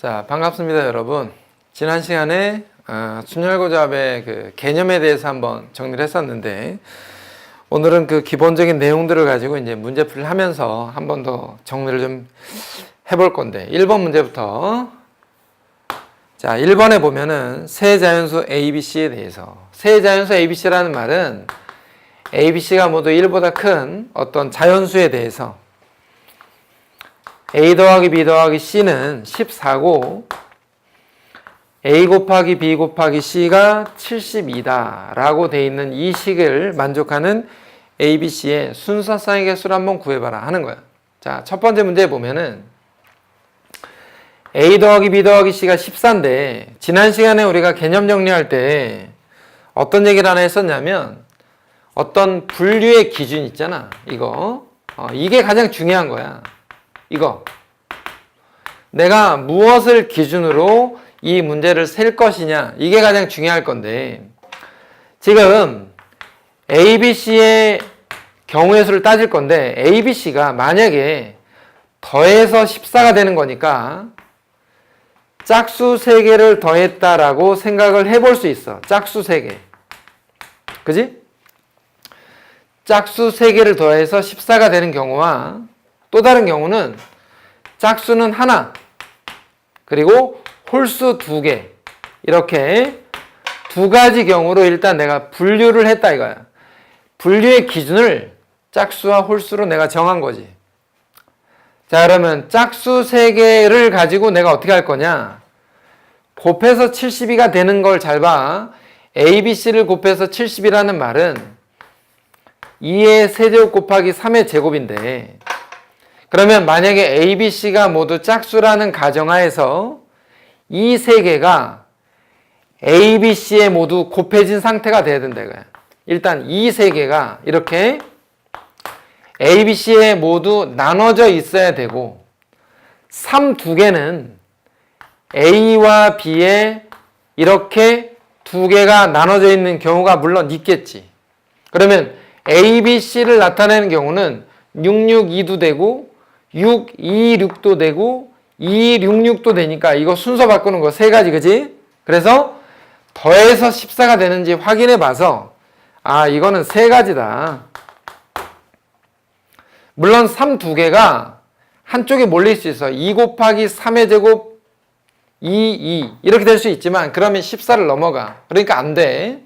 자, 반갑습니다, 여러분. 지난 시간에 순열고잡의 그 개념에 대해서 한번 정리를 했었는데, 오늘은 그 기본적인 내용들을 가지고 이제 문제풀이를 하면서 한 번 더 정리를 좀 해볼 건데, 1번 문제부터. 자, 1번에 보면은 세 자연수 ABC에 대해서, 세 자연수 ABC라는 말은 ABC가 모두 1보다 큰 어떤 자연수에 대해서 A 더하기 B 더하기 C는 14고 A 곱하기 B 곱하기 C가 72다 라고 되어 있는 이 식을 만족하는 ABC의 순서상의 개수를 한번 구해봐라 하는 거야. 자, 첫 번째 문제에 보면은 A 더하기 B 더하기 C가 14인데 지난 시간에 우리가 개념 정리할 때 어떤 얘기를 하나 했었냐면 어떤 분류의 기준 있잖아. 이게 가장 중요한 거야. 이거. 내가 무엇을 기준으로 이 문제를 셀 것이냐. 이게 가장 중요할 건데 지금 ABC의 경우의 수를 따질 건데 ABC가 만약에 더해서 14가 되는 거니까 짝수 3개를 더했다라고 생각을 해볼 수 있어. 짝수 3개. 그지? 짝수 3개를 더해서 14가 되는 경우와 또 다른 경우는 짝수는 하나 그리고 홀수 2개 이렇게 두 가지 경우로 일단 내가 분류를 했다 이거야. 분류의 기준을 짝수와 홀수로 내가 정한 거지. 자, 그러면 짝수 3개를 가지고 내가 어떻게 할 거냐. 곱해서 72가 되는 걸 잘 봐. ABC를 곱해서 70이라는 말은 2의 세제곱 곱하기 3의 제곱인데 그러면 만약에 ABC가 모두 짝수라는 가정하에서 이 세 개가 ABC에 모두 곱해진 상태가 돼야 된다 이거야. 일단 이 세 개가 이렇게 ABC에 모두 나눠져 있어야 되고 2개는 A와 B에 이렇게 2개가 나눠져 있는 경우가 물론 있겠지. 그러면 ABC를 나타내는 경우는 662도 되고 626도 되고 266도 되니까 이거 순서 바꾸는 거 세 가지, 그지? 그래서 더해서 14가 되는지 확인해 봐서 이거는 세 가지다. 물론 2개가 한쪽에 몰릴 수 있어. 2 곱하기 3의 제곱 2 이렇게 될 수 있지만 그러면 14를 넘어가. 그러니까 안 돼.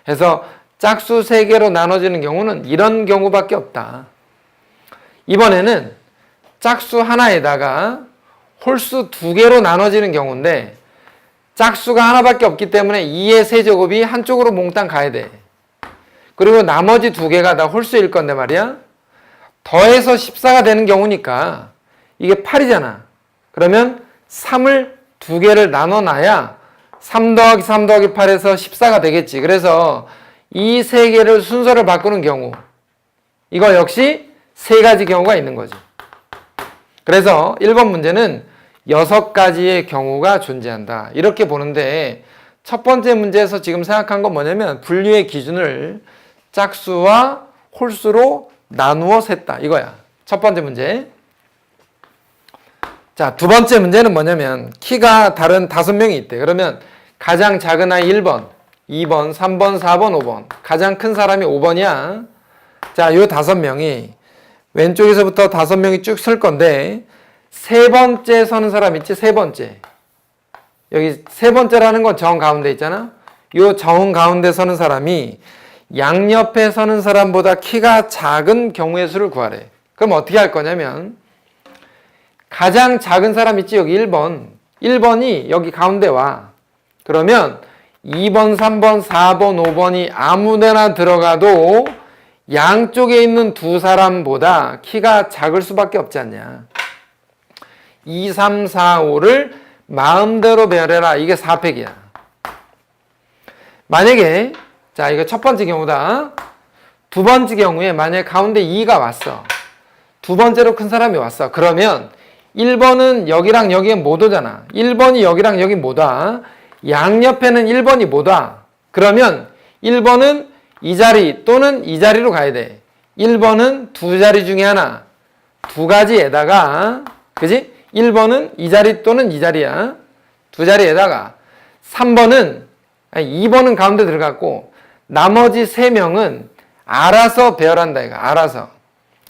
그래서 짝수 3개로 나눠지는 경우는 이런 경우밖에 없다. 이번에는 짝수 하나에다가 홀수 2개로 나눠지는 경우인데 짝수가 하나밖에 없기 때문에 2의 세제곱이 한쪽으로 몽땅 가야 돼. 그리고 나머지 2개가 다 홀수일 건데 말이야. 더해서 14가 되는 경우니까 이게 8이잖아. 그러면 3을 2개를 나눠놔야 3 더하기 3 더하기 8에서 14가 되겠지. 그래서 이 세 개를 순서를 바꾸는 경우 이거 역시 세 가지 경우가 있는 거지. 그래서 1번 문제는 6가지의 경우가 존재한다. 이렇게 보는데 첫 번째 문제에서 지금 생각한 건 뭐냐면 분류의 기준을 짝수와 홀수로 나누어 셌다. 이거야. 첫 번째 문제. 자, 두 번째 문제는 뭐냐면 키가 다른 5명이 있대. 그러면 가장 작은 아이 1번, 2번, 3번, 4번, 5번. 가장 큰 사람이 5번이야. 자, 요 5명이 왼쪽에서부터 5명이 쭉 설 건데 세 번째 서는 사람 있지? 세 번째. 여기 세 번째라는 건 정 가운데 있잖아. 요 정 가운데 서는 사람이 양옆에 서는 사람보다 키가 작은 경우의 수를 구하래. 그럼 어떻게 할 거냐면 가장 작은 사람 있지? 여기 1번. 1번이 여기 가운데 와. 그러면 2번, 3번, 4번, 5번이 아무데나 들어가도 양쪽에 있는 두 사람보다 키가 작을 수밖에 없지 않냐. 2, 3, 4, 5를 마음대로 배열해라. 이게 4팩이야. 만약에 자, 이거 첫 번째 경우다. 두 번째 경우에 만약에 가운데 2가 왔어. 두 번째로 큰 사람이 왔어. 그러면 1번은 여기랑 여기에 못 오잖아. 1번이 여기랑 여기 못 와. 양옆에는 1번이 못 와. 그러면 1번은 이 자리 또는 이 자리로 가야 돼. 1번은 두 자리 중에 하나. 두 가지에다가 그지? 1번은 이 자리 또는 이 자리야. 두 자리에다가 2번은 가운데 들어갔고 나머지 3명은 알아서 배열한다 이거. 알아서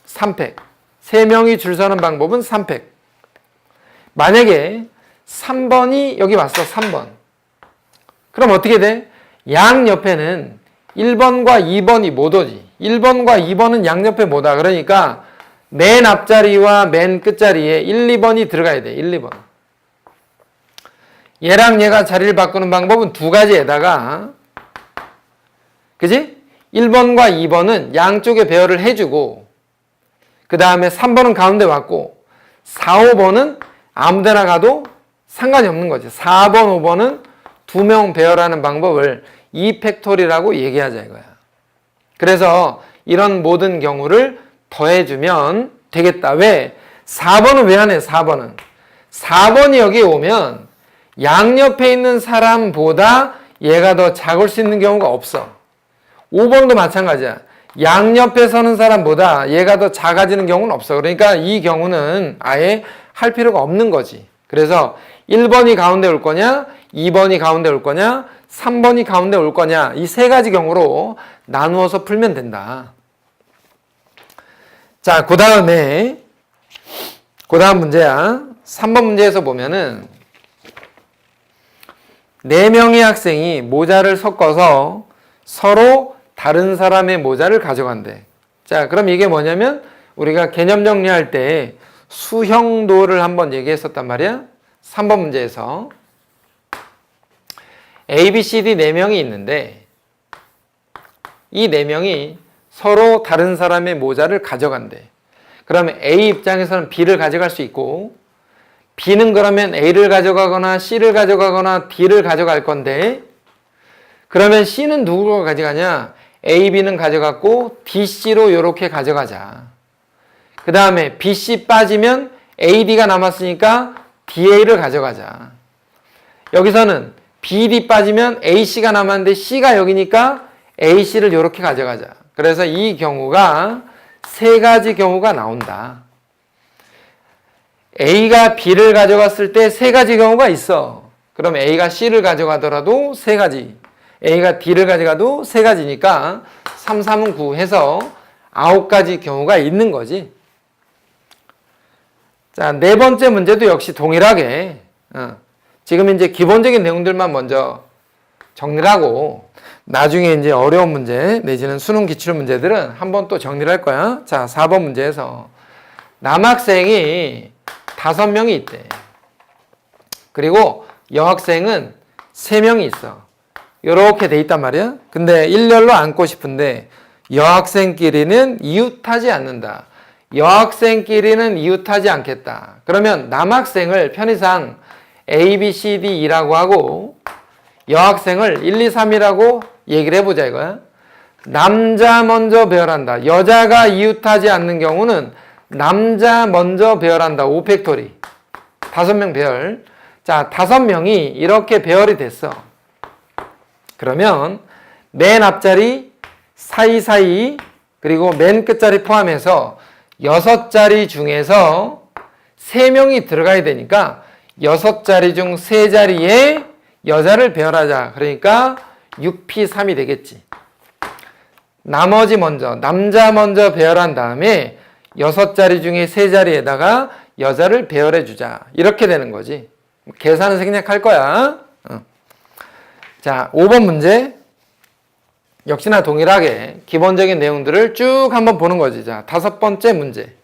3팩. 3명이 줄 서는 방법은 3팩. 만약에 3번이 여기 왔어. 3번. 그럼 어떻게 돼? 양 옆에는 1번과 2번이 못 오지. 1번과 2번은 양 옆에 못 와. 그러니까 맨 앞자리와 맨 끝자리에 1, 2번이 들어가야 돼. 1, 2번. 얘랑 얘가 자리를 바꾸는 방법은 두 가지에다가 그지? 1번과 2번은 양쪽에 배열을 해주고 그 다음에 3번은 가운데 왔고 4, 5번은 아무데나 가도 상관이 없는 거지. 4번, 5번은 2명 배열하는 방법을 2팩토리라고 얘기하자 이거야. 그래서 이런 모든 경우를 더해주면 되겠다. 왜? 4번은 왜 안 해? 4번이 여기에 오면 양옆에 있는 사람보다 얘가 더 작을 수 있는 경우가 없어. 5번도 마찬가지야. 양옆에 서는 사람보다 얘가 더 작아지는 경우는 없어. 그러니까 이 경우는 아예 할 필요가 없는 거지. 그래서 1번이 가운데 올 거냐, 2번이 가운데 올 거냐, 3번이 가운데 올 거냐, 이 세 가지 경우로 나누어서 풀면 된다. 자, 그 다음 문제야. 3번 문제에서 보면은 4명의 학생이 모자를 섞어서 서로 다른 사람의 모자를 가져간대. 자, 그럼 이게 뭐냐면 우리가 개념 정리할 때 수형도를 한번 얘기했었단 말이야. 3번 문제에서 A, B, C, D 4명이 있는데 이 4명이 서로 다른 사람의 모자를 가져간대. 그러면 A 입장에서는 B를 가져갈 수 있고 B는 그러면 A를 가져가거나 C를 가져가거나 D를 가져갈 건데 그러면 C는 누구가 가져가냐? A, B는 가져갔고 D, C로 이렇게 가져가자. 그 다음에 B, C 빠지면 A, D가 남았으니까 D, A를 가져가자. 여기서는 B, D 빠지면 A, C가 남았는데 C가 여기니까 A, C를 이렇게 가져가자. 그래서 이 경우가 세 가지 경우가 나온다. A가 B를 가져갔을 때 세 가지 경우가 있어. 그럼 A가 C를 가져가더라도 세 가지, A가 D를 가져가도 세 가지니까 3, 3은 9 해서 9가지 경우가 있는 거지. 자, 네 번째 문제도 역시 동일하게 지금 이제 기본적인 내용들만 먼저 정리를 하고 나중에 이제 어려운 문제 내지는 수능 기출 문제들은 한번 또 정리를 할 거야. 자, 4번 문제에서 남학생이 5명이 있대. 그리고 여학생은 3명이 있어. 이렇게 돼 있단 말이야. 근데 일렬로 앉고 싶은데 여학생끼리는 이웃하지 않는다. 여학생끼리는 이웃하지 않겠다. 그러면 남학생을 편의상 A, B, C, D, E라고 하고 여학생을 1, 2, 3이라고 얘기를 해보자 이거야. 남자 먼저 배열한다. 여자가 이웃하지 않는 경우는 남자 먼저 배열한다. 5팩토리. 5명 배열. 자, 5명이 이렇게 배열이 됐어. 그러면 맨 앞자리 사이사이 그리고 맨 끝자리 포함해서 6자리 중에서 3명이 들어가야 되니까 6자리 중 3자리에 여자를 배열하자. 그러니까 6P3이 되겠지. 나머지 먼저 남자 먼저 배열한 다음에 6자리 중에 3자리에다가 여자를 배열해 주자. 이렇게 되는 거지. 계산은 생략할 거야. 자, 5번 문제. 역시나 동일하게 기본적인 내용들을 쭉 한번 보는 거지. 자, 5번째 문제.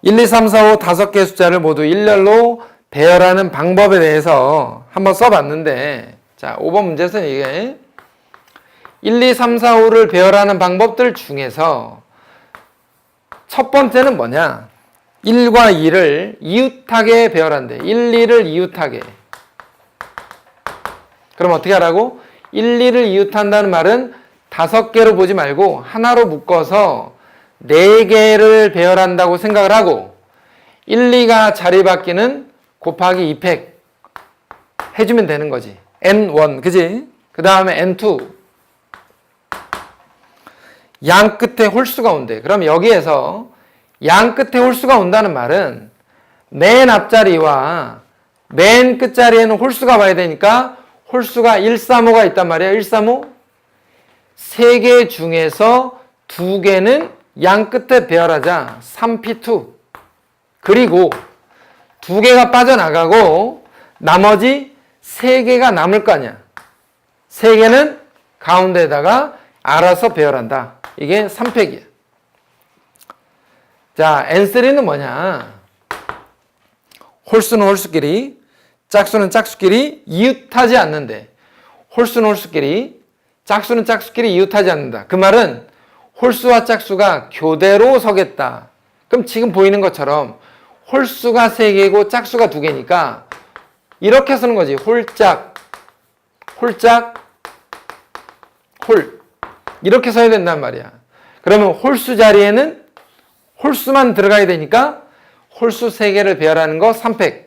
1, 2, 3, 4, 5 5개의 숫자를 모두 일렬로 배열하는 방법에 대해서 한번 써봤는데, 자, 5번 문제에서는 이게 1, 2, 3, 4, 5를 배열하는 방법들 중에서 첫 번째는 뭐냐? 1과 2를 이웃하게 배열한대. 1, 2를 이웃하게. 그럼 어떻게 하라고? 1, 2를 이웃한다는 말은 5개로 보지 말고 하나로 묶어서 4개를 배열한다고 생각을 하고 1, 2가 자리 바뀌는 곱하기 2팩 해주면 되는 거지. N1, 그지? 그 다음에 N2. 양 끝에 홀수가 온대. 그럼 여기에서 양 끝에 홀수가 온다는 말은 맨 앞자리와 맨 끝자리에는 홀수가 와야 되니까 홀수가 135가 있단 말이야. 135. 3개 중에서 2개는 양 끝에 배열하자. 3p2. 그리고 2개가 빠져나가고 나머지 3개가 남을 거 아니야. 3개는 가운데에다가 알아서 배열한다. 이게 3팩이야. 자, N3는 뭐냐? 홀수는 홀수끼리, 짝수는 짝수끼리 이웃하지 않는데, 홀수는 홀수끼리, 짝수는 짝수끼리 이웃하지 않는다. 그 말은 홀수와 짝수가 교대로 서겠다. 그럼 지금 보이는 것처럼 홀수가 3개고 짝수가 2개니까 이렇게 쓰는 거지. 홀짝, 홀짝, 홀. 이렇게 써야 된단 말이야. 그러면 홀수 자리에는 홀수만 들어가야 되니까 홀수 3개를 배열하는 거 3팩.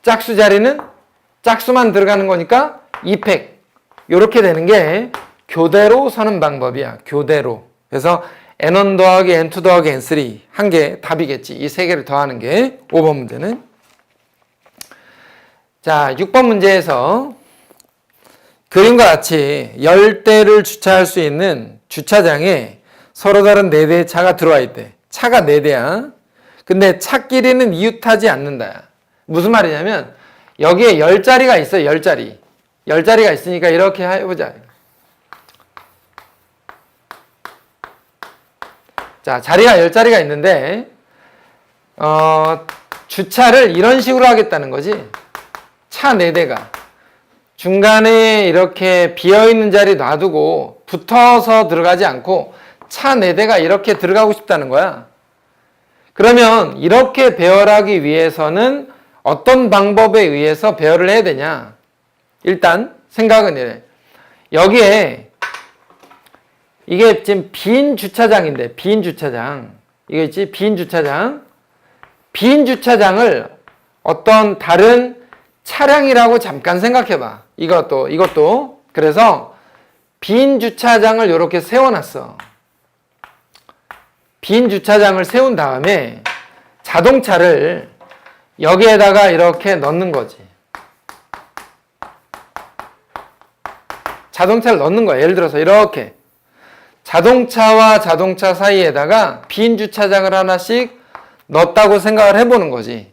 짝수 자리는 짝수만 들어가는 거니까 2팩. 이렇게 되는 게 교대로 서는 방법이야. 교대로. 그래서 N1 더하기 N2 더하기 N3 한 개 답이겠지. 이 3개를 더하는 게 5번 문제는. 자, 6번 문제에서 그림과 같이 10대를 주차할 수 있는 주차장에 서로 다른 4대의 차가 들어와 있대. 차가 4대야. 근데 차끼리는 이웃하지 않는다. 무슨 말이냐면 여기에 10자리가 있어. 10자리. 10자리가 있으니까 이렇게 해보자. 자, 자리가 10자리가 있는데 주차를 이런 식으로 하겠다는 거지. 차 4대가 중간에 이렇게 비어있는 자리 놔두고 붙어서 들어가지 않고 차 4대가 이렇게 들어가고 싶다는 거야. 그러면 이렇게 배열하기 위해서는 어떤 방법에 의해서 배열을 해야 되냐? 일단 생각은 이래. 여기에 이게 지금 빈 주차장인데, 빈 주차장. 이거 있지? 빈 주차장. 빈 주차장을 어떤 다른 차량이라고 잠깐 생각해봐. 이것도. 그래서 빈 주차장을 이렇게 세워놨어. 빈 주차장을 세운 다음에 자동차를 여기에다가 이렇게 넣는 거지. 자동차를 넣는 거야. 예를 들어서 이렇게. 자동차와 자동차 사이에다가 빈 주차장을 하나씩 넣었다고 생각을 해보는 거지.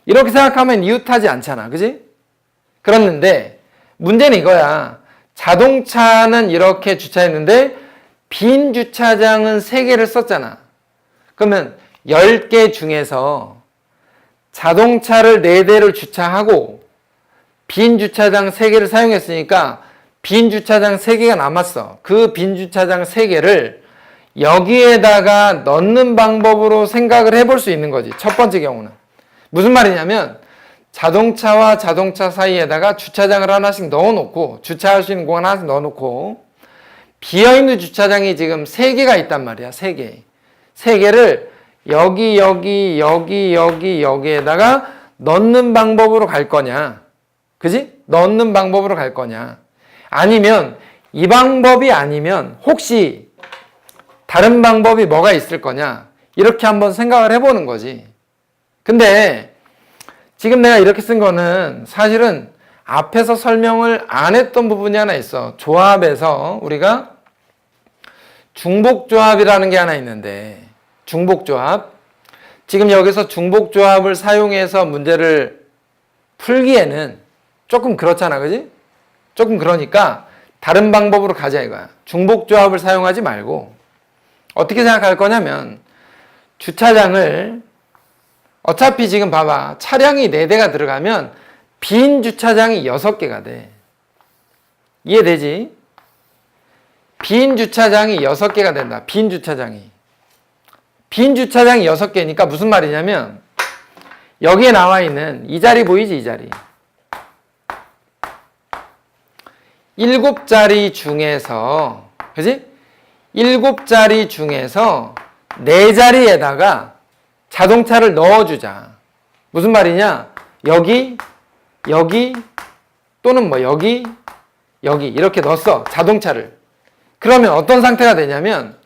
이렇게 생각하면 이웃하지 않잖아. 그지? 그랬는데 문제는 이거야. 자동차는 이렇게 주차했는데 빈 주차장은 3개를 썼잖아. 그러면 10개 중에서 자동차를 4대를 주차하고 빈 주차장 3개를 사용했으니까 빈 주차장 3개가 남았어. 그 빈 주차장 3개를 여기에다가 넣는 방법으로 생각을 해볼 수 있는 거지. 첫 번째 경우는. 무슨 말이냐면 자동차와 자동차 사이에다가 주차장을 하나씩 넣어놓고 주차할 수 있는 공간 하나씩 넣어놓고 비어있는 주차장이 지금 3개가 있단 말이야. 3개. 3개를 여기에다가 넣는 방법으로 갈 거냐. 그지? 넣는 방법으로 갈 거냐. 아니면 이 방법이 아니면 혹시 다른 방법이 뭐가 있을 거냐. 이렇게 한번 생각을 해보는 거지. 근데 지금 내가 이렇게 쓴 거는 사실은 앞에서 설명을 안 했던 부분이 하나 있어. 조합에서 우리가 중복조합이라는 게 하나 있는데 중복조합. 지금 여기서 중복조합을 사용해서 문제를 풀기에는 조금 그렇잖아. 그지? 조금 그러니까 다른 방법으로 가자 이거야. 중복조합을 사용하지 말고 어떻게 생각할 거냐면 주차장을 어차피 지금 봐봐. 차량이 4대가 들어가면 빈 주차장이 6개가 돼. 이해되지? 빈 주차장이 6개가 된다. 빈 주차장이. 빈 주차장이 6개니까 무슨 말이냐면 여기에 나와 있는 이 자리 보이지? 이 자리. 7자리 중에서 그지? 7자리 중에서 4자리에다가 자동차를 넣어주자. 무슨 말이냐? 여기 또는 뭐 여기 이렇게 넣었어. 자동차를. 그러면 어떤 상태가 되냐면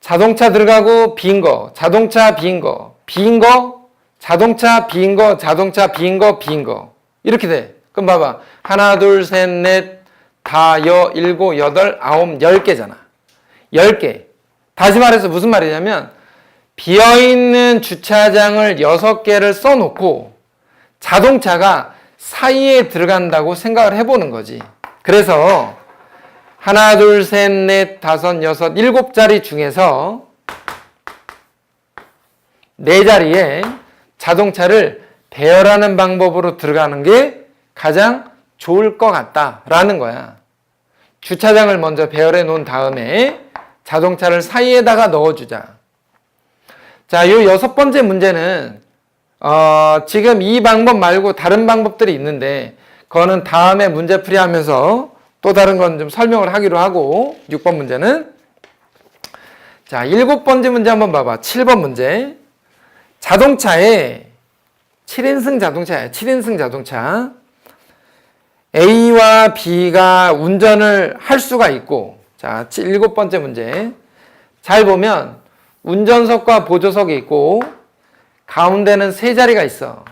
자동차 들어가고 빈 거, 자동차 빈 거, 빈 거, 자동차 빈 거, 자동차 빈 거, 빈 거. 이렇게 돼. 그럼 봐봐. 하나, 둘, 셋, 넷, 다, 일곱, 여덟, 아홉, 10개잖아. 10개. 다시 말해서 무슨 말이냐면 비어있는 주차장을 6개를 써놓고 자동차가 사이에 들어간다고 생각을 해보는 거지. 그래서 하나, 둘, 셋, 넷, 다섯, 여섯, 7자리 중에서 4자리에 자동차를 배열하는 방법으로 들어가는 게 가장 좋을 것 같다라는 거야. 주차장을 먼저 배열해 놓은 다음에 자동차를 사이에다가 넣어주자. 자, 요 6번째 문제는 지금 이 방법 말고 다른 방법들이 있는데 그거는 다음에 문제풀이 하면서 또 다른 건 좀 설명을 하기로 하고 6번 문제는 자, 7번째 문제 한번 봐봐. 7번 문제. 자동차에 7인승 자동차야. 7인승 자동차. A와 B가 운전을 할 수가 있고 자, 7번째 문제. 잘 보면 운전석과 보조석이 있고 가운데는 3자리가 있어.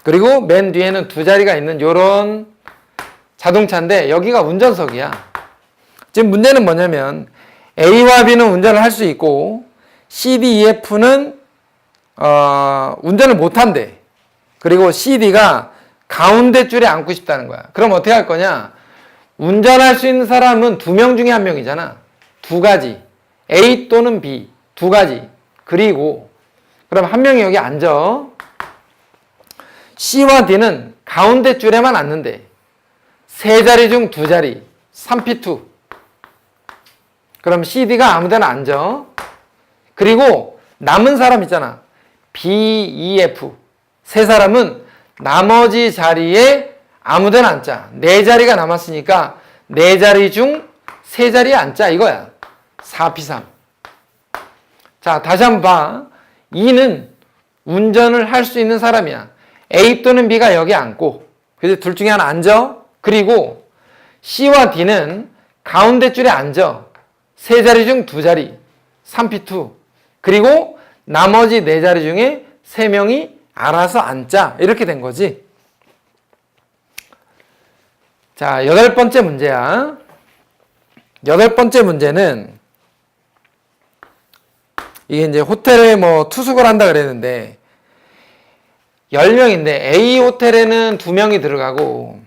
그리고 맨 뒤에는 2자리가 있는 요런 자동차인데 여기가 운전석이야. 지금 문제는 뭐냐면 A와 B는 운전을 할 수 있고 C, D, E, F는 운전을 못한대. 그리고 C, D가 가운데 줄에 앉고 싶다는 거야. 그럼 어떻게 할 거냐? 운전할 수 있는 사람은 2명 중에 1명이잖아. 2가지. A 또는 B. 2가지. 그리고 그럼 1명이 여기 앉아. C와 D는 가운데 줄에만 앉는데 3자리 중 2자리. 3P2. 그럼 C, D가 아무데나 앉아. 그리고 남은 사람 있잖아. B, E, F. 3사람은 나머지 자리에 아무데나 앉자. 4자리가 남았으니까 4자리 중 3자리에 앉자 이거야. 4P3. 자, 다시 한번 봐. E는 운전을 할 수 있는 사람이야. A 또는 B가 여기 앉고 그래서 둘 중에 하나 앉아. 그리고 C와 D는 가운데 줄에 앉아. 3자리 중 2자리. 3P2. 그리고 나머지 4자리 중에 3명이 알아서 앉자. 이렇게 된 거지. 자, 8번째 문제야. 8번째 문제는 이게 이제 호텔에 뭐 투숙을 한다 그랬는데 10명인데 A 호텔에는 2명이 들어가고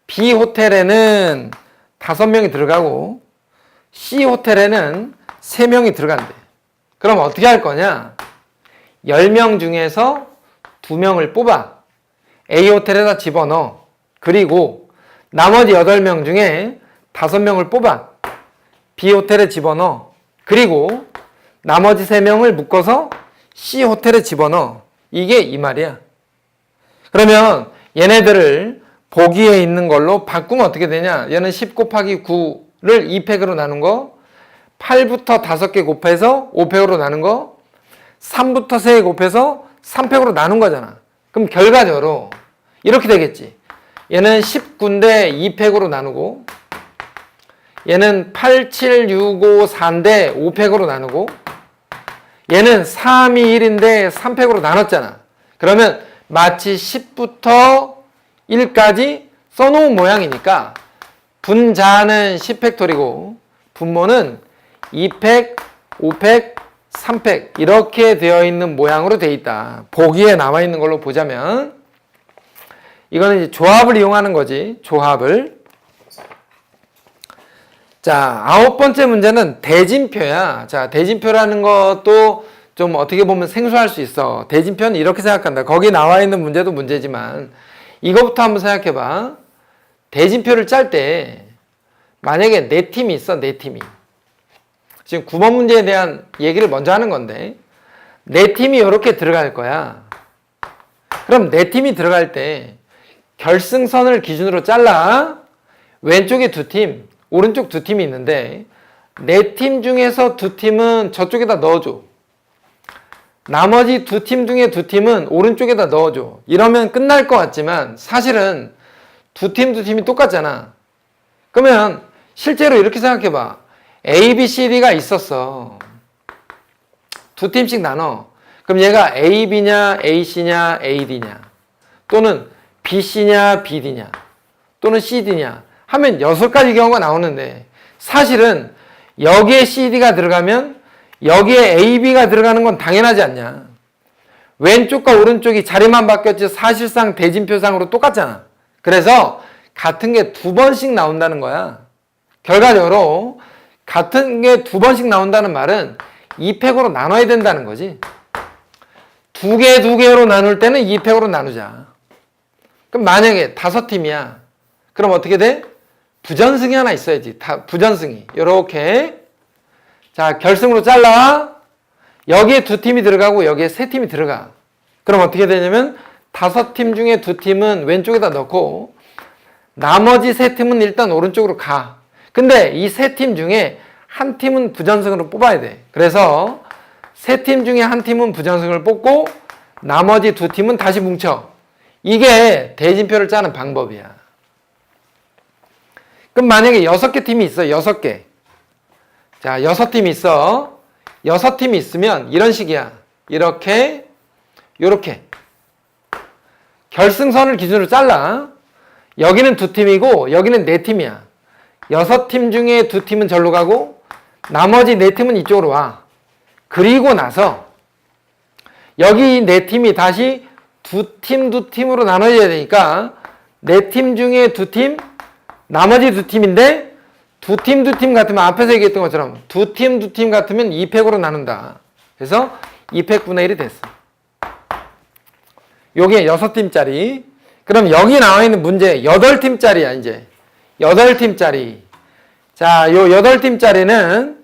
B 호텔에는 5명이 들어가고 C 호텔에는 3명이 들어간대. 그럼 어떻게 할 거냐? 10명 중에서 2명을 뽑아 A 호텔에다 집어넣어. 그리고 나머지 8명 중에 5명을 뽑아 B 호텔에 집어넣어. 그리고 나머지 3명을 묶어서 C 호텔에 집어넣어. 이게 이 말이야. 그러면 얘네들을 보기에 있는 걸로 바꾸면 어떻게 되냐? 얘는 10 곱하기 9를 2팩으로 나눈 거, 8부터 5개 곱해서 5팩으로 나눈 거, 3부터 3개 곱해서 3팩으로 나눈 거잖아. 그럼 결과적으로 이렇게 되겠지. 얘는 19인데 2팩으로 나누고, 얘는 8, 7, 6, 5, 4인데 5팩으로 나누고, 얘는 3, 2, 1인데 3팩으로 나눴잖아. 그러면 마치 10부터 1까지 써놓은 모양이니까 분자는 10팩토리고 분모는 2팩, 5팩, 3팩 이렇게 되어 있는 모양으로 되어 있다. 보기에 나와 있는 걸로 보자면 이거는 이제 조합을 이용하는 거지. 조합을. 자, 9번째 문제는 대진표야. 자, 대진표라는 것도 좀 어떻게 보면 생소할 수 있어. 대진표는 이렇게 생각한다. 거기 나와 있는 문제도 문제지만 이거부터 한번 생각해봐. 대진표를 짤 때 만약에 4팀이 있어. 4팀이. 지금 9번 문제에 대한 얘기를 먼저 하는 건데 4팀이 이렇게 들어갈 거야. 그럼 4팀이 들어갈 때 결승선을 기준으로 잘라. 왼쪽에 2팀, 오른쪽 2팀이 있는데 4팀 중에서 2팀은 저쪽에다 넣어줘. 나머지 2팀 중에 2팀은 오른쪽에다 넣어줘. 이러면 끝날 것 같지만 사실은 2팀이 똑같잖아. 그러면 실제로 이렇게 생각해봐. A, B, C, D가 있었어. 두 팀씩 나눠. 그럼 얘가 A, B냐, A, C냐, A, D냐, 또는 B, C냐, B, D냐, 또는 C, D냐 하면 6가지 경우가 나오는데 사실은 여기에 C, D가 들어가면 여기에 A, B가 들어가는 건 당연하지 않냐. 왼쪽과 오른쪽이 자리만 바뀌었지 사실상 대진표상으로 똑같잖아. 그래서 같은 게 2번씩 나온다는 거야. 결과적으로 같은 게 2번씩 나온다는 말은 2팩으로 나눠야 된다는 거지. 2개로 나눌 때는 2팩으로 나누자. 그럼 만약에 5팀이야. 그럼 어떻게 돼? 부전승이 하나 있어야지. 부전승이. 요렇게. 자, 결승으로 잘라. 여기에 2팀이 들어가고 여기에 3팀이 들어가. 그럼 어떻게 되냐면 5팀 중에 2팀은 왼쪽에다 넣고 나머지 3팀은 일단 오른쪽으로 가. 근데 이 3팀 중에 한 팀은 부전승으로 뽑아야 돼. 그래서 3팀 중에 한 팀은 부전승을 뽑고 나머지 2팀은 다시 뭉쳐. 이게 대진표를 짜는 방법이야. 그럼 만약에 6개 팀이 있어. 6개. 자, 6팀이 있어. 6팀이 있으면 이런 식이야. 이렇게, 요렇게. 결승선을 기준으로 잘라. 여기는 2팀이고 여기는 4팀이야. 6팀 중에 2팀은 절로 가고 나머지 4팀은 이쪽으로 와. 그리고 나서 여기 4팀이 다시 2팀으로 나눠져야 되니까 4팀 중에 2팀, 나머지 2팀인데 2팀 같으면 앞에서 얘기했던 것처럼 2팀 같으면 2팩으로 나눈다. 그래서 2팩분의 1이 됐어. 요게 6팀짜리. 그럼 여기 나와 있는 문제 8팀짜리야 이제. 8팀짜리. 자, 요 8팀짜리는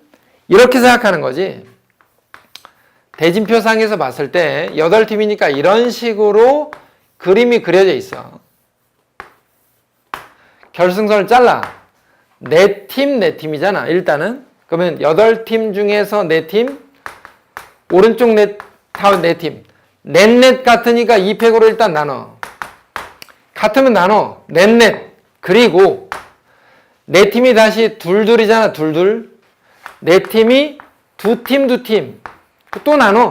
이렇게 생각하는 거지. 대진표상에서 봤을 때 8팀이니까 이런 식으로 그림이 그려져 있어. 결승선을 잘라. 4팀이잖아 일단은. 그러면 8팀 중에서 4팀, 오른쪽 다 4팀. 넷 같으니까 2팩으로 일단 나눠. 같으면 나눠. 넷. 그리고 4팀이 다시 둘이잖아. 둘. 4팀이 2팀. 또 나눠.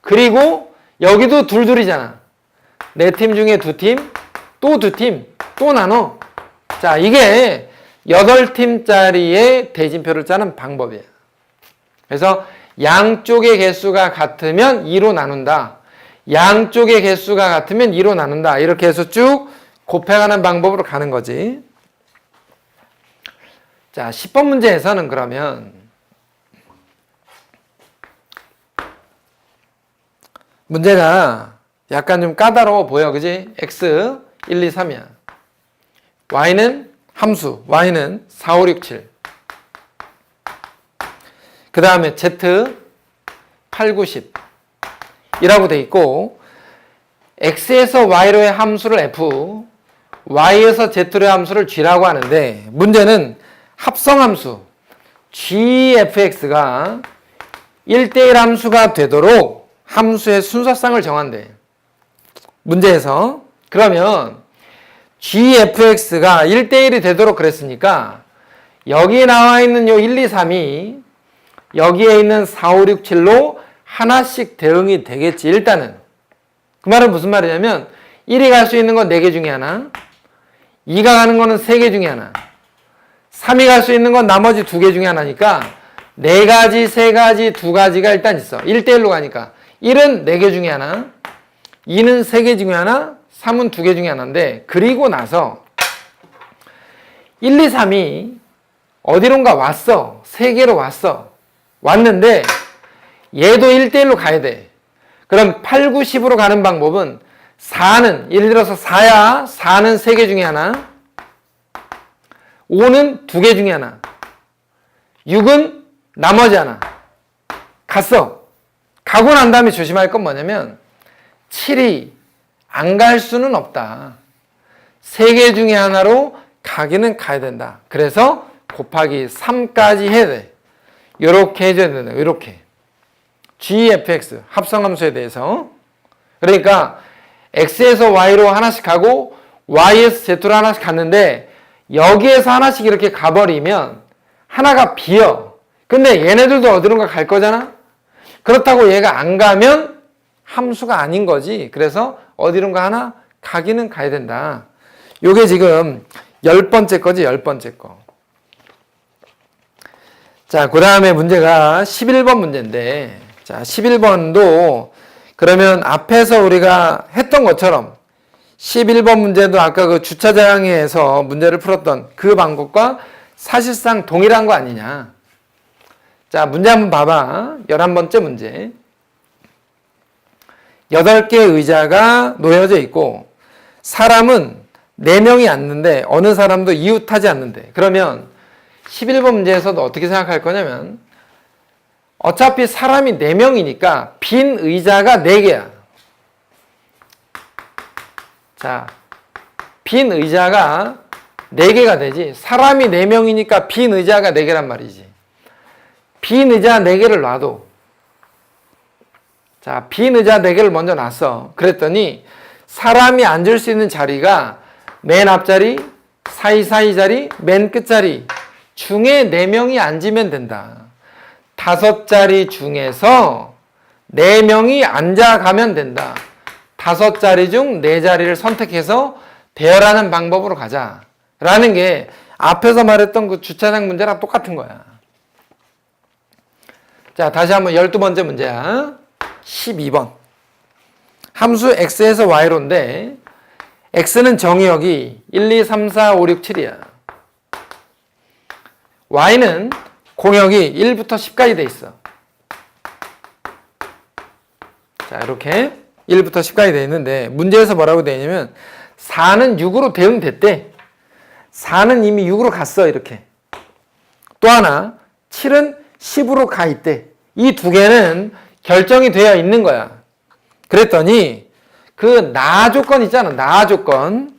그리고 여기도 둘이잖아. 4팀 중에 2팀, 또 2팀, 또 나눠. 자, 이게 8팀짜리의 대진표를 짜는 방법이에요. 그래서 양쪽의 개수가 같으면 2로 나눈다. 양쪽의 개수가 같으면 2로 나눈다. 이렇게 해서 쭉 곱해가는 방법으로 가는 거지. 자, 10번 문제에서는 그러면 문제가 약간 좀 까다로워 보여. 그지? x 1, 2, 3이야. y는 함수, y는 4, 5, 6, 7. 그 다음에 z 8, 9, 10 이라고 돼 있고 x에서 y로의 함수를 f, y에서 z로의 함수를 g라고 하는데 문제는 합성함수 gfx가 1대1 함수가 되도록 함수의 순서상을 정한대. 문제에서. 그러면 gfx가 1대1이 되도록 그랬으니까 여기에 나와 있는 요 1, 2, 3이 여기에 있는 4, 5, 6, 7로 하나씩 대응이 되겠지. 일단은. 그 말은 무슨 말이냐면 1이 갈 수 있는 건 4개 중에 하나, 2가 가는 거는 3개 중에 하나, 3이 갈 수 있는 건 나머지 2개 중에 하나니까 4가지, 3가지, 2가지가 일단 있어. 1대1로 가니까 1은 4개 중에 하나, 2는 3개 중에 하나, 3은 2개 중에 하나인데 그리고 나서 1, 2, 3이 어디론가 왔어. 3개로 왔어. 왔는데 얘도 1대1로 가야 돼. 그럼 8, 9, 10으로 가는 방법은 4는 예를 들어서 4야. 4는 3개 중에 하나, 5는 2개 중에 하나, 6은 나머지 하나. 갔어. 가고 난 다음에 조심할 건 뭐냐면 7이 안 갈 수는 없다. 3개 중에 하나로 가기는 가야 된다. 그래서 곱하기 3까지 해야 돼. 요렇게 해줘야 된다. 요렇게. gfx 합성함수에 대해서. 그러니까 x에서 y로 하나씩 가고 y에서 z로 하나씩 갔는데 여기에서 하나씩 이렇게 가버리면 하나가 비어. 근데 얘네들도 어디론가 갈 거잖아? 그렇다고 얘가 안 가면 함수가 아닌 거지. 그래서 어디론가 하나 가기는 가야 된다. 요게 지금 10번째 거지, 10번째 거. 자, 그 다음에 문제가 11번 문제인데, 자, 11번도 그러면 앞에서 우리가 했던 것처럼 11번 문제도 아까 그 주차장에서 문제를 풀었던 그 방법과 사실상 동일한 거 아니냐. 자, 문제 한번 봐봐. 11번째 문제. 8개의 의자가 놓여져 있고 사람은 4명이 앉는데 어느 사람도 이웃하지 않는데, 그러면 11번 문제에서도 어떻게 생각할 거냐면 어차피 사람이 4명이니까 빈 의자가 4개야. 자, 빈 의자가 4개가 되지. 사람이 4명이니까 빈 의자가 4개란 말이지. 빈 의자 4개를 놔도, 자, 빈 의자 4개를 먼저 놨어. 그랬더니 사람이 앉을 수 있는 자리가 맨 앞자리, 사이사이 자리, 맨 끝자리 중에 4명이 앉으면 된다. 5자리 중에서 4명이 앉아가면 된다. 5자리 중 4자리를 선택해서 대여라는 방법으로 가자. 라는 게 앞에서 말했던 그 주차장 문제랑 똑같은 거야. 자, 다시 한번 12번째 문제야. 12번. 함수 x에서 y로인데 x는 정의역이 1, 2, 3, 4, 5, 6, 7이야. y는 공역이 1부터 10까지 돼 있어. 자, 이렇게 1부터 10까지 돼 있는데 문제에서 뭐라고 돼 있냐면 4는 6으로 대응됐대. 4는 이미 6으로 갔어. 이렇게. 또 하나 7은 10으로 가 있대. 이 두 개는 결정이 되어 있는 거야. 그랬더니 그 나 조건 있잖아. 나 조건.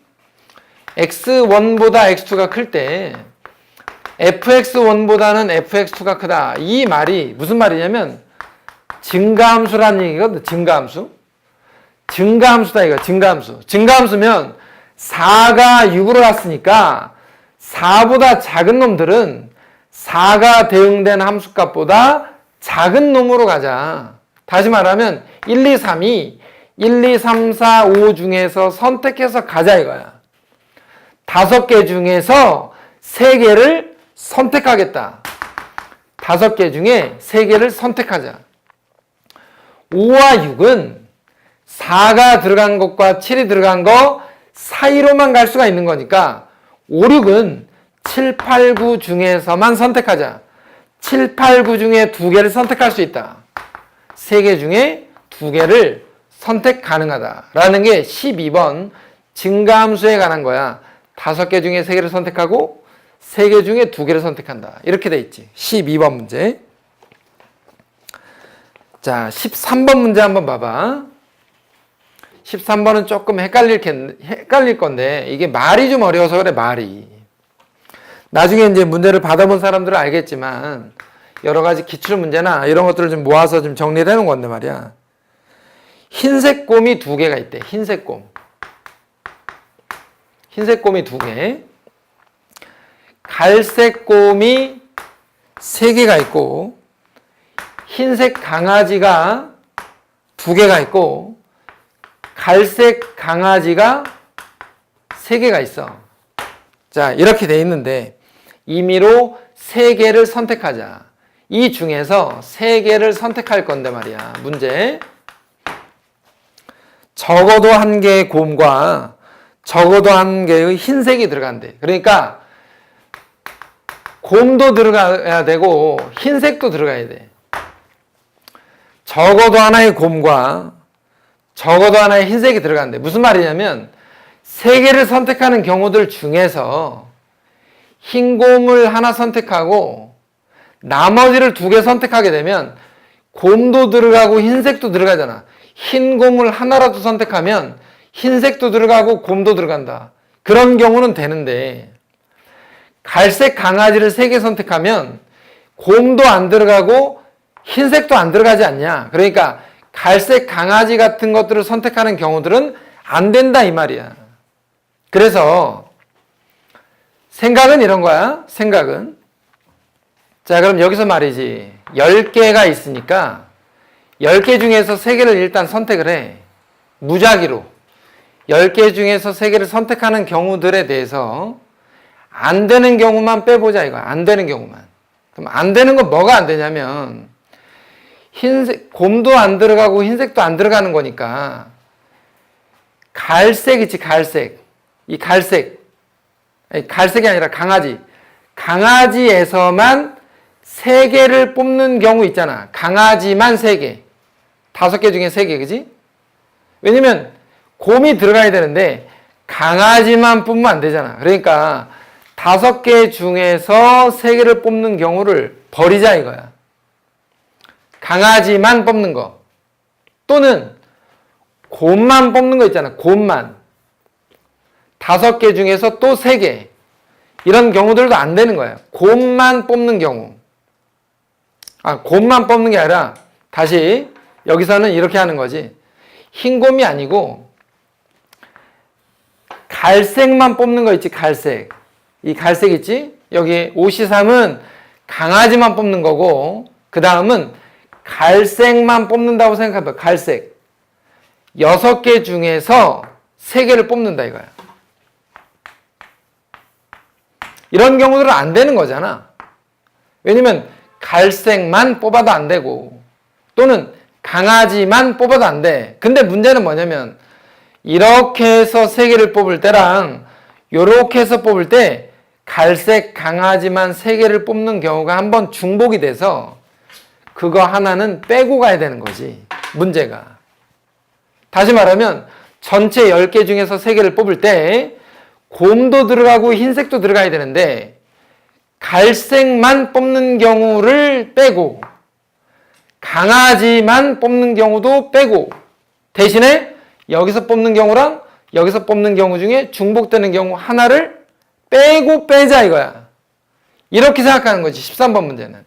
x1보다 x2가 클 때 fx1보다는 fx2가 크다. 이 말이 무슨 말이냐면 증가함수라는 얘기거든. 증가함수. 증가함수다 이거. 증가함수. 증가함수면 4가 6으로 갔으니까 4보다 작은 놈들은 4가 대응된 함수값보다 작은 놈으로 가자. 다시 말하면 1, 2, 3이 1, 2, 3, 4, 5 중에서 선택해서 가자 이거야. 5개 중에서 3개를 선택하겠다. 5개 중에 3개를 선택하자. 5와 6은 4가 들어간 것과 7이 들어간 거 사이로만 갈 수가 있는 거니까 5, 6은 7, 8, 9 중에서만 선택하자. 7, 8, 9 중에 2개를 선택할 수 있다. 3개 중에 2개를 선택 가능하다. 라는 게 12번 증가함수에 관한 거야. 5개 중에 3개를 선택하고 3개 중에 2개를 선택한다. 이렇게 돼 있지. 12번 문제. 자, 13번 문제 한번 봐봐. 13번은 조금 헷갈릴 건데 이게 말이 좀 어려워서 그래. 말이. 나중에 이제 문제를 받아본 사람들은 알겠지만 여러 가지 기출 문제나 이런 것들을 좀 모아서 좀 정리를 해놓은 건데 말이야. 흰색 곰이 2개가 있대. 흰색 곰. 흰색 곰이 2개. 갈색 곰이 3개가 있고 흰색 강아지가 2개가 있고 갈색 강아지가 3개가 있어. 자, 이렇게 돼 있는데 임의로 3개를 선택하자. 이 중에서 3개를 선택할 건데 말이야. 문제. 적어도 1개의 곰과 적어도 1개의 흰색이 들어간대. 그러니까 곰도 들어가야 되고 흰색도 들어가야 돼. 적어도 하나의 곰과 적어도 하나의 흰색이 들어간대. 무슨 말이냐면 3개를 선택하는 경우들 중에서 흰 곰을 하나 선택하고 나머지를 2개 선택하게 되면 곰도 들어가고 흰색도 들어가잖아. 흰 곰을 하나라도 선택하면 흰색도 들어가고 곰도 들어간다. 그런 경우는 되는데 갈색 강아지를 3개 선택하면 곰도 안 들어가고 흰색도 안 들어가지 않냐. 그러니까 갈색 강아지 같은 것들을 선택하는 경우들은 안 된다 이 말이야. 그래서 생각은 이런 거야. 생각은 자, 그럼 여기서 말이지. 10개가 있으니까 10개 중에서 3개를 일단 선택을 해. 무작위로. 10개 중에서 3개를 선택하는 경우들에 대해서 안 되는 경우만 빼보자 이거야. 안 되는 경우만. 그럼 안 되는 건 뭐가 안 되냐면 흰색, 곰도 안 들어가고 흰색도 안 들어가는 거니까 갈색 있지, 갈색. 이 갈색. 아니, 갈색이 아니라 강아지. 강아지에서만 3개를 뽑는 경우 있잖아. 강아지만 3개. 5개 중에 3개, 그지? 왜냐면 곰이 들어가야 되는데 강아지만 뽑으면 안 되잖아. 그러니까 5개 중에서 3개를 뽑는 경우를 버리자 이거야. 강아지만 뽑는 거. 또는 곰만 뽑는 거 있잖아. 곰만. 5개 중에서 또 3개. 이런 경우들도 안 되는 거야. 곰만 뽑는 경우. 곰만 뽑는 게 아니라 다시 여기서는 이렇게 하는 거지. 흰 곰이 아니고 갈색만 뽑는 거 있지, 갈색. 이 갈색 있지? 여기 5C3은 강아지만 뽑는 거고 그 다음은 갈색만 뽑는다고 생각해봐. 갈색. 6개 중에서 3개를 뽑는다 이거야. 이런 경우들은 안 되는 거잖아. 왜냐면 갈색만 뽑아도 안 되고 또는 강아지만 뽑아도 안 돼. 근데 문제는 뭐냐면 이렇게 해서 3개를 뽑을 때랑 이렇게 해서 뽑을 때 갈색 강아지만 3개를 뽑는 경우가 한번 중복이 돼서 그거 하나는 빼고 가야 되는 거지. 문제가. 다시 말하면 전체 10개 중에서 3개를 뽑을 때 곰도 들어가고 흰색도 들어가야 되는데 갈색만 뽑는 경우를 빼고 강아지만 뽑는 경우도 빼고 대신에 여기서 뽑는 경우랑 여기서 뽑는 경우 중에 중복되는 경우 하나를 빼고 빼자 이거야. 이렇게 생각하는 거지. 13번 문제는.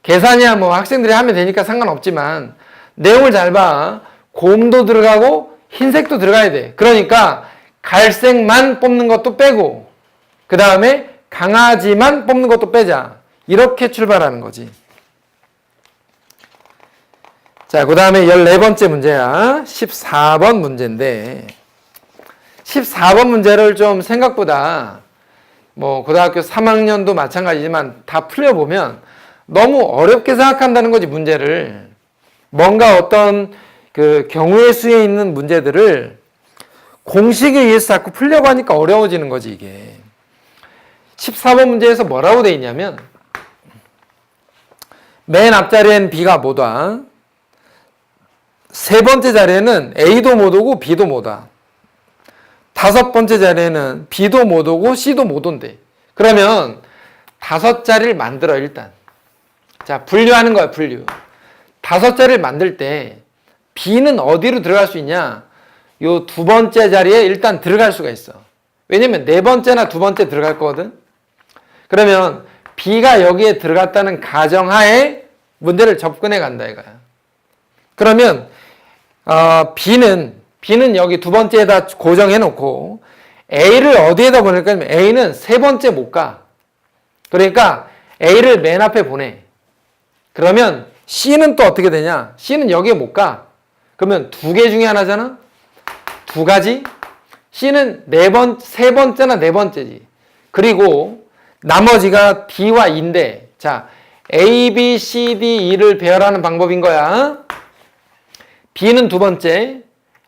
계산이야 뭐 학생들이 하면 되니까 상관없지만 내용을 잘 봐. 곰도 들어가고 흰색도 들어가야 돼. 그러니까 갈색만 뽑는 것도 빼고 그 다음에 강아지만 뽑는 것도 빼자. 이렇게 출발하는 거지. 자, 그 다음에 14번째 문제야. 14번 문제인데 14번 문제를 좀 생각보다 뭐 고등학교 3학년도 마찬가지지만 다 풀려보면 너무 어렵게 생각한다는 거지. 문제를. 뭔가 어떤 그 경우의 수에 있는 문제들을 공식에 의해서 자꾸 풀려고 하니까 어려워지는 거지 이게. 14번 문제에서 뭐라고 돼 있냐면 맨 앞자리엔 B가 뭐다. 세 번째 자리에는 A도 못 오고 B도 못 와. 5번째 자리에는 B도 못 오고 C도 못 온대. 그러면 5자리를 만들어 일단. 자, 분류하는 거야, 분류. 5자리를 만들 때 B는 어디로 들어갈 수 있냐? 요 2번째 자리에 일단 들어갈 수가 있어. 왜냐면 4번째나 2번째 들어갈 거거든. 그러면 B가 여기에 들어갔다는 가정하에 문제를 접근해 간다 이거야. 그러면 B는 여기 2번째에다 고정해 놓고 A를 어디에다 보낼 거냐면 A는 3번째 못 가. 그러니까 A를 맨 앞에 보내. 그러면 C는 또 어떻게 되냐? C는 여기에 못 가. 그러면 2개 중에 하나잖아? 2가지? C는 3번째나 4번째지. 그리고 나머지가 D와 E인데, 자, A, B, C, D, E를 배열하는 방법인 거야. B는 2번째,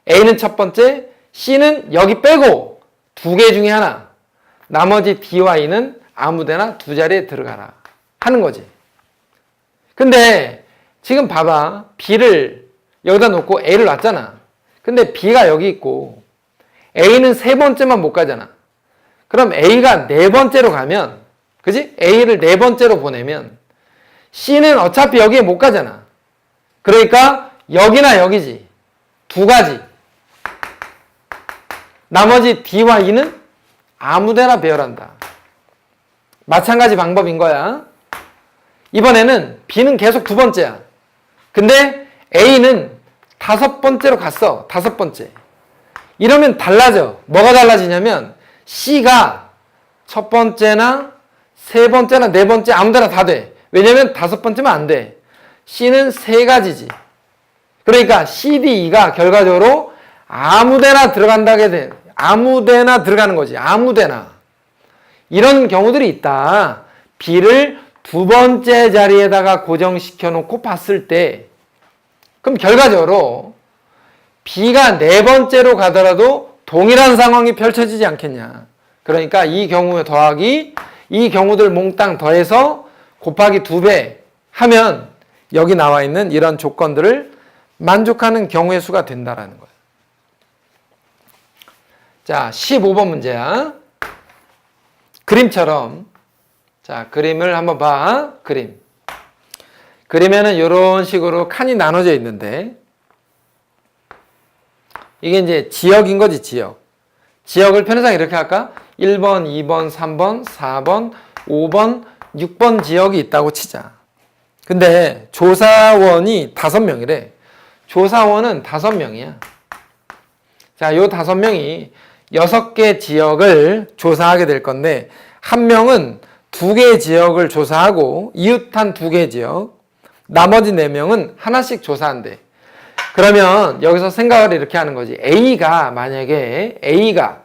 A는 첫 번째, C는 여기 빼고 2개 중에 하나. 나머지 D와 E는 아무데나 2자리에 들어가라. 하는 거지. 근데 지금 봐봐. B를 여기다 놓고 A를 놨잖아. 근데 B가 여기 있고 A는 3번째만 못 가잖아. 그럼 A가 4번째로 가면, 그지? A를 4번째로 보내면 C는 어차피 여기에 못 가잖아. 그러니까 여기나 여기지. 2가지. 나머지 D와 E는 아무데나 배열한다. 마찬가지 방법인 거야. 이번에는 B는 계속 2번째야. 근데 A는 5번째로 갔어. 5번째. 이러면 달라져. 뭐가 달라지냐면 C가 첫 번째나 세 번째나 네 번째 아무 데나 다 돼. 왜냐면 다섯 번째면 안 돼. C는 세 가지지. 그러니까 C, D, E가 결과적으로 아무 데나 들어간다게 돼. 아무 데나 들어가는 거지. 아무 데나. 이런 경우들이 있다. B를 두 번째 자리에다가 고정시켜 놓고 봤을 때, 그럼 결과적으로 B가 네 번째로 가더라도 동일한 상황이 펼쳐지지 않겠냐. 그러니까 이 경우에 더하기, 이 경우들 몽땅 더해서 곱하기 2배 하면 여기 나와 있는 이런 조건들을 만족하는 경우의 수가 된다라는 거예요. 자, 15번 문제야. 그림처럼. 자, 그림을 한번 봐. 그리면은 이런 식으로 칸이 나눠져 있는데, 이게 이제 지역인 거지, 지역. 지역을 편의상 이렇게 할까? 1번, 2번, 3번, 4번, 5번, 6번 지역이 있다고 치자. 근데 조사원이 5명이래. 조사원은 5명이야. 자, 요 5명이 6개 지역을 조사하게 될 건데, 한 명은 2개 지역을 조사하고 이웃한 2개 지역, 나머지 4명은 하나씩 조사한대. 그러면 여기서 생각을 이렇게 하는 거지. 만약에 A가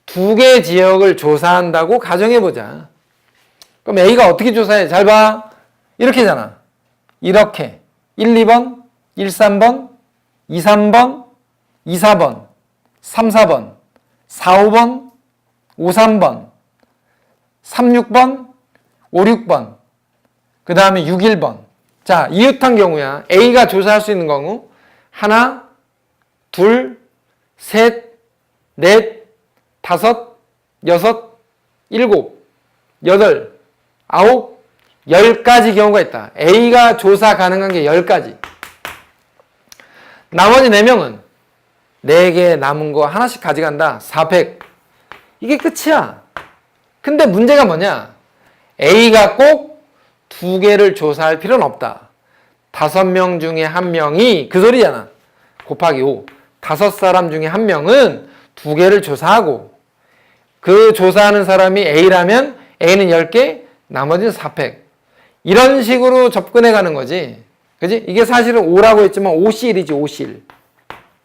2개 지역을 조사한다고 가정해보자. 그럼 A가 어떻게 조사해? 잘 봐. 이렇게잖아. 이렇게 1, 2번, 1, 3번, 2, 3번, 2, 4번, 3, 4번, 4, 5번, 5, 3번, 3, 6번, 5, 6번, 그 다음에 6, 1번. 자, 이웃한 경우야. A가 조사할 수 있는 경우 하나, 둘, 셋, 넷, 다섯, 여섯, 일곱, 여덟, 아홉, 10가지 경우가 있다. A가 조사 가능한 게 10가지. 나머지 4명은 4개 남은 거 하나씩 가져간다. 400. 이게 끝이야. 근데 문제가 뭐냐? A가 꼭 2개를 조사할 필요는 없다. 5명 중에 1명이 그 소리잖아. 곱하기 5. 5사람 중에 1명은 2개를 조사하고, 그 조사하는 사람이 A라면 A는 10개, 나머지는 400. 이런 식으로 접근해 가는 거지. 그지? 이게 사실은 5라고 했지만 5실이지, 5실.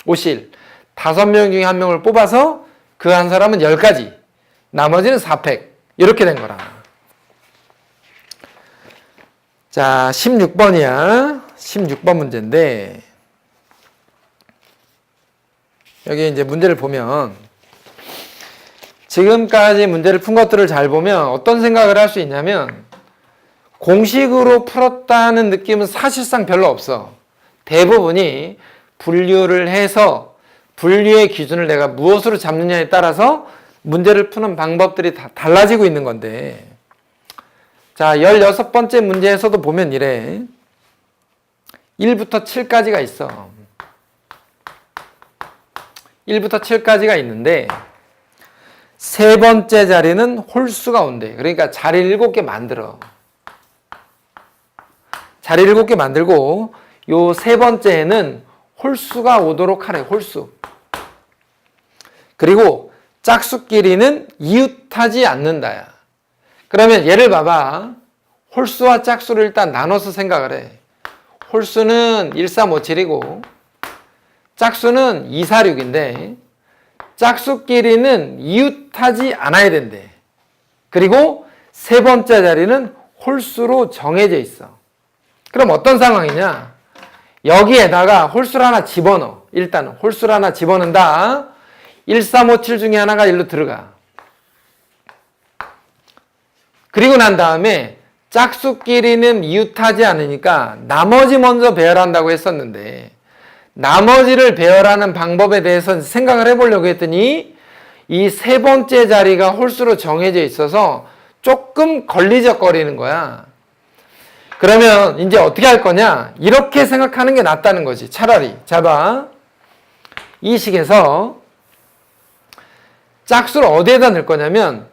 5실. 5명 중에 1명을 뽑아서 그 한 사람은 10가지, 나머지는 400. 이렇게 된 거라. 자, 16번이야. 16번 문제인데, 여기 이제 문제를 보면, 지금까지 문제를 푼 것들을 잘 보면 어떤 생각을 할 수 있냐면, 공식으로 풀었다는 느낌은 사실상 별로 없어. 대부분이 분류를 해서 분류의 기준을 내가 무엇으로 잡느냐에 따라서 문제를 푸는 방법들이 다 달라지고 있는 건데, 자, 16번째 문제에서도 보면 이래. 1부터 7까지가 있어. 1부터 7까지가 있는데, 세 번째 자리는 홀수가 온대. 그러니까 자리를 7개 만들어. 자리 7개 만들고, 요 세 번째에는 홀수가 오도록 하래, 홀수. 그리고 짝수끼리는 이웃하지 않는다야. 그러면 얘를 봐봐. 홀수와 짝수를 일단 나눠서 생각을 해. 홀수는 1357이고, 짝수는 246인데, 짝수끼리는 이웃하지 않아야 된대. 그리고 세 번째 자리는 홀수로 정해져 있어. 그럼 어떤 상황이냐? 여기에다가 홀수를 하나 집어넣어. 일단 홀수를 하나 집어넣는다. 1357 중에 하나가 일로 들어가. 그리고 난 다음에 짝수끼리는 이웃하지 않으니까 나머지 먼저 배열한다고 했었는데, 나머지를 배열하는 방법에 대해서 생각을 해보려고 했더니, 이 세 번째 자리가 홀수로 정해져 있어서 조금 걸리적거리는 거야. 그러면 이제 어떻게 할 거냐? 이렇게 생각하는 게 낫다는 거지. 차라리. 자, 봐. 이 식에서 짝수를 어디에다 넣을 거냐면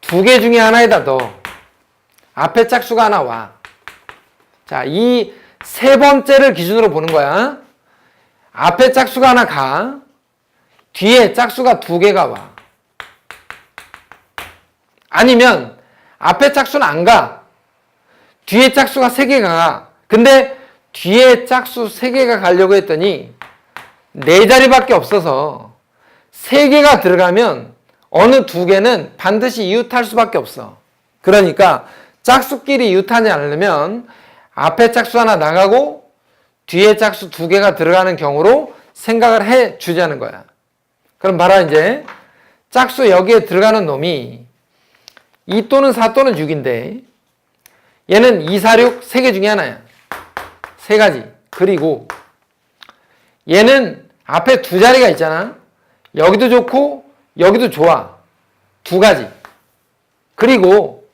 2개 중에 하나에다 넣어. 앞에 짝수가 하나 와. 자, 이 세 번째를 기준으로 보는 거야. 앞에 짝수가 하나 가. 뒤에 짝수가 2개가 와. 아니면 앞에 짝수는 안 가. 뒤에 짝수가 3개가 가. 근데 뒤에 짝수 3개가 가려고 했더니 4자리밖에 없어서 3개가 들어가면 어느 2개는 반드시 이웃할 수밖에 없어. 그러니까 짝수끼리 이웃하지 않으려면 앞에 짝수 하나 나가고 뒤에 짝수 2개가 들어가는 경우로 생각을 해 주자는 거야. 그럼 봐라, 이제 짝수 여기에 들어가는 놈이 2 또는 4 또는 6인데 얘는 2, 4, 6 3개 중에 하나야. 3가지. 그리고 얘는 앞에 2자리가 있잖아. 여기도 좋고 여기도 좋아. 2가지. 그리고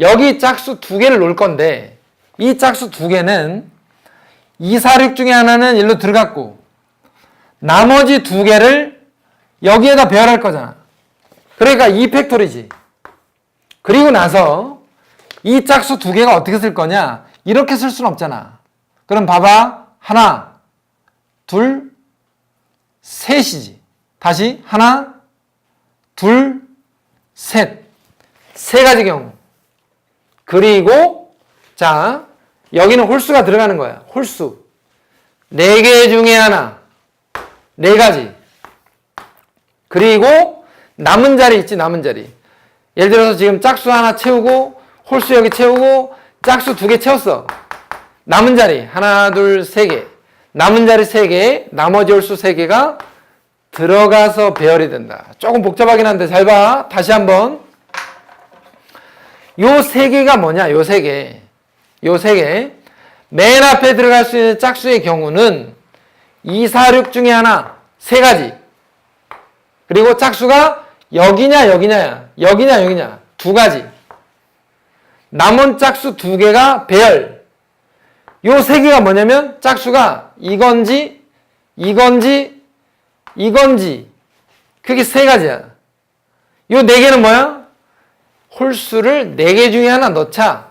여기 짝수 2개를 놓을 건데 이 짝수 2개는 2, 4, 6 중에 하나는 일로 들어갔고 나머지 2개를 여기에다 배열할 거잖아. 그러니까 2팩토리지. 그리고 나서 이 짝수 2개가 어떻게 쓸 거냐? 이렇게 쓸 수는 없잖아. 그럼 봐봐. 하나, 둘, 셋이지. 다시 하나, 둘, 셋. 3가지 경우. 그리고 자, 여기는 홀수가 들어가는 거야. 홀수. 4개 중에 하나. 4가지. 그리고 남은 자리 있지, 남은 자리. 예를 들어서 지금 짝수 하나 채우고 홀수 여기 채우고 짝수 2개 채웠어. 남은 자리 하나, 둘, 3개. 남은 자리 3개, 나머지 홀수 3개가 들어가서 배열이 된다. 조금 복잡하긴 한데 잘 봐. 다시 한번. 요 3개가 뭐냐? 요 3개. 요 3개. 맨 앞에 들어갈 수 있는 짝수의 경우는 2, 4, 6 중에 하나, 3가지. 그리고 짝수가 여기냐, 여기냐, 여기냐, 여기냐. 2가지. 남은 짝수 2개가 배열. 요 3개가 뭐냐면 짝수가 이건지, 이건지, 이건지. 그게 3가지야. 요 4개는 뭐야? 홀수를 4개 중에 하나 넣자.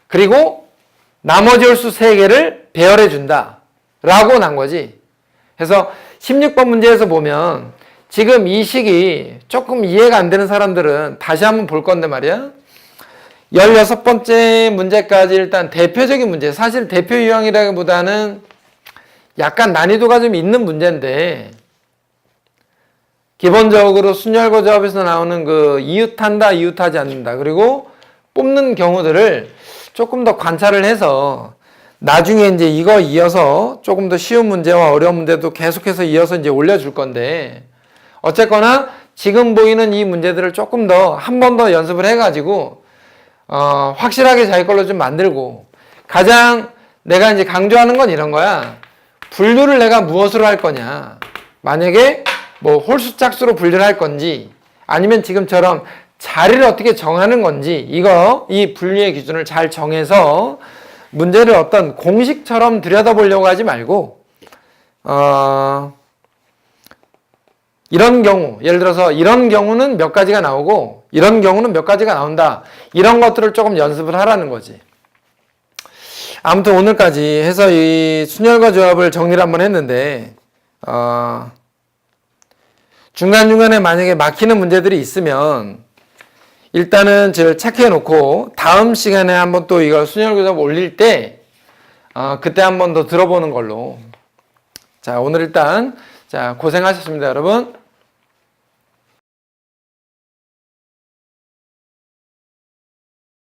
그리고 나머지 홀수 3개를 배열해 준다. 라고 난 거지. 그래서 16번 문제에서 보면 지금 이 식이 조금 이해가 안 되는 사람들은 다시 한번 볼 건데 말이야. 16번째 문제까지 일단 대표적인 문제. 사실 대표 유형이라기보다는 약간 난이도가 좀 있는 문제인데 기본적으로 순열고 조합에서 나오는 그 이웃한다, 이웃하지 않는다. 그리고 뽑는 경우들을 조금 더 관찰을 해서 나중에 이제 이거 이어서 조금 더 쉬운 문제와 어려운 문제도 계속해서 이어서 이제 올려줄 건데 어쨌거나 지금 보이는 이 문제들을 조금 더 한 번 더 연습을 해가지고 확실하게 자기 걸로 좀 만들고 가장 내가 이제 강조하는 건 이런 거야. 분류를 내가 무엇으로 할 거냐. 만약에 뭐 홀수 짝수로 분류를 할 건지 아니면 지금처럼 자리를 어떻게 정하는 건지 이 분류의 기준을 잘 정해서 문제를 어떤 공식처럼 들여다보려고 하지 말고 이런 경우, 예를 들어서 이런 경우는 몇 가지가 나오고 이런 경우는 몇 가지가 나온다. 이런 것들을 조금 연습을 하라는 거지. 아무튼 오늘까지 해서 이 순열과 조합을 정리를 한번 했는데 중간중간에 만약에 막히는 문제들이 있으면 일단은 저를 체크해 놓고 다음 시간에 한번 또 이걸 순열과 조합 올릴 때 그때 한번 더 들어보는 걸로. 자, 오늘 일단 자 고생하셨습니다, 여러분.